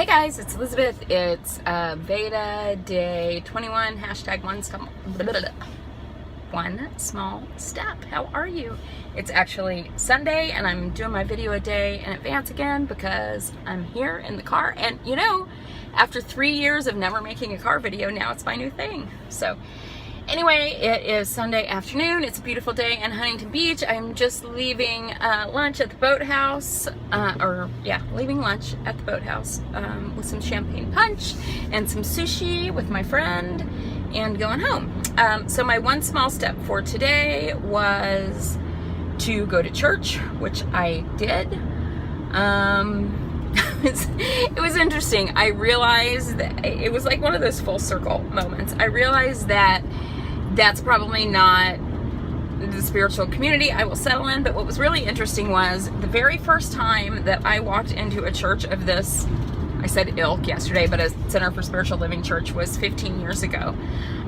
Hey guys, it's Elizabeth. It's VEDA day 21, hashtag one small step. How are you? It's actually Sunday and I'm doing my video a day in advance again because I'm here in the car. And you know, after 3 years of never making a car video, now it's my new thing. So anyway, it is Sunday afternoon. It's a beautiful day in Huntington Beach. I'm just leaving lunch at the boathouse, leaving lunch at the boathouse with some champagne punch and some sushi with my friend and going home. So my one small step for today was to go to church, which I did. It was interesting. I realized that it was like one of those full circle moments. I realized that that's probably not the spiritual community I will settle in, but what was really interesting was the very first time that I walked into a church of this, I said ilk yesterday, but a Center for Spiritual Living church, was 15 years ago.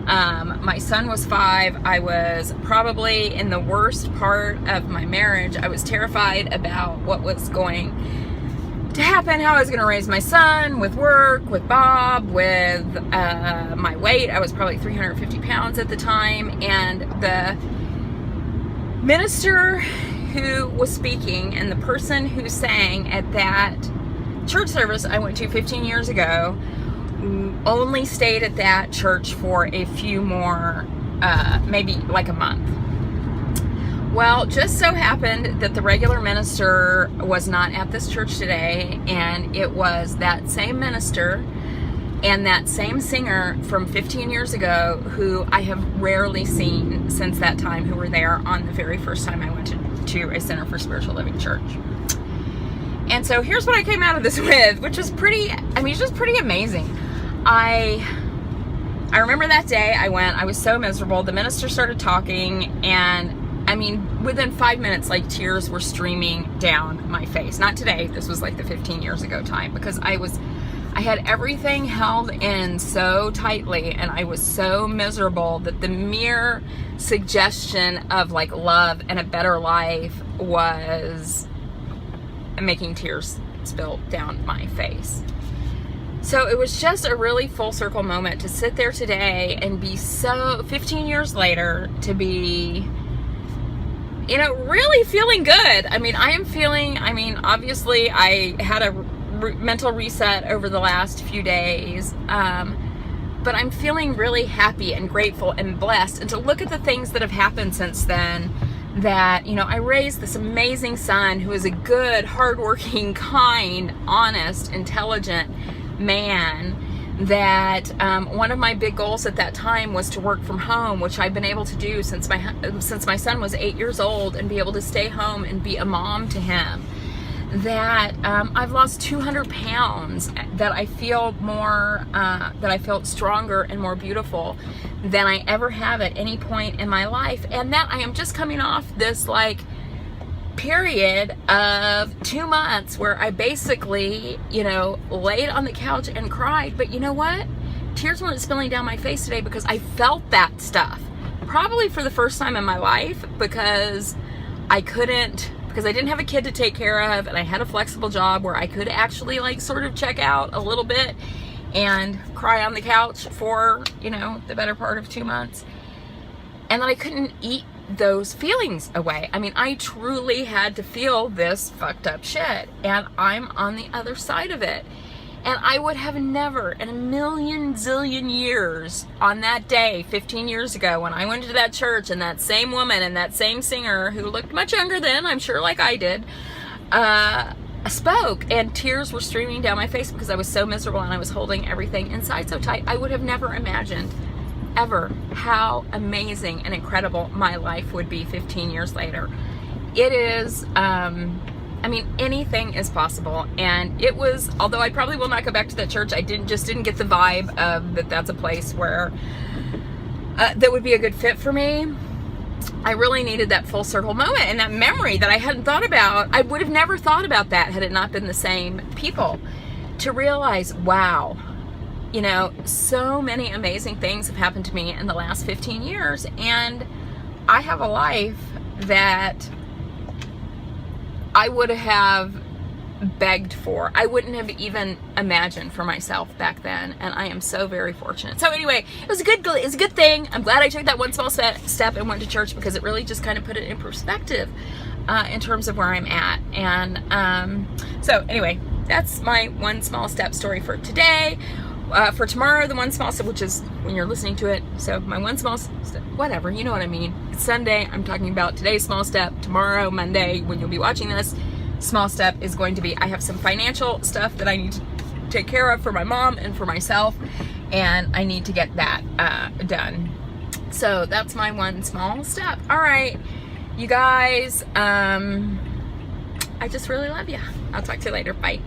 My son was 5. I was probably in the worst part of my marriage. I was terrified about what was going to happen, how I was going to raise my son, with work, with Bob, with my weight. I was probably 350 pounds at the time, and the minister who was speaking and the person who sang at that church service I went to 15 years ago only stayed at that church for a few more, maybe like a month. Well, just so happened that the regular minister was not at this church today, and it was that same minister and that same singer from 15 years ago who I have rarely seen since that time, who were there on the very first time I went to a Center for Spiritual Living church. And so here's what I came out of this with, which was it's just pretty amazing. I remember that day I was so miserable. The minister started talking, and within 5 minutes, like, tears were streaming down my face. Not today. This was like the 15 years ago time, because I had everything held in so tightly, and I was so miserable that the mere suggestion of like love and a better life was making tears spill down my face. So it was just a really full circle moment to sit there today and be 15 years later, to be, really feeling good. Obviously I had a mental reset over the last few days, but I'm feeling really happy and grateful and blessed. And to look at the things that have happened since then, that, I raised this amazing son who is a good, hardworking, kind, honest, intelligent man, that one of my big goals at that time was to work from home, which I've been able to do since my son was 8 years old, and be able to stay home and be a mom to him. That I've lost 200 pounds, that I feel more, that I felt stronger and more beautiful than I ever have at any point in my life, and that I am just coming off this period of 2 months where I basically, laid on the couch and cried. But you know what? Tears weren't spilling down my face today because I felt that stuff. Probably for the first time in my life, because I didn't have a kid to take care of, and I had a flexible job where I could actually sort of check out a little bit and cry on the couch for, the better part of 2 months. And then I couldn't eat those feelings away. I truly had to feel this fucked up shit, and I'm on the other side of it. And I would have never in a million zillion years, on that day 15 years ago when I went to that church, and that same woman and that same singer, who looked much younger then, I'm sure, like I did, spoke, and tears were streaming down my face because I was so miserable and I was holding everything inside so tight. I would have never imagined ever how amazing and incredible my life would be 15 years later. It is, anything is possible. And it was, although I probably will not go back to that church, I didn't get the vibe of that's a place where that would be a good fit for me. I really needed that full circle moment and that memory that I hadn't thought about. I would have never thought about that had it not been the same people, to realize, wow, so many amazing things have happened to me in the last 15 years, and I have a life that I would have begged for. I wouldn't have even imagined for myself back then, and I am so very fortunate. So anyway, it was a good thing. I'm glad I took that one small step and went to church, because it really just kind of put it in perspective in terms of where I'm at. And so anyway, that's my one small step story for today. For tomorrow, the one small step, which is when you're listening to it, so my one small step, whatever, you know what I mean. It's Sunday, I'm talking about today's small step. Tomorrow, Monday, when you'll be watching this, small step is going to be, I have some financial stuff that I need to take care of for my mom and for myself, and I need to get that done. So that's my one small step. All right, you guys, I just really love you. I'll talk to you later. Bye.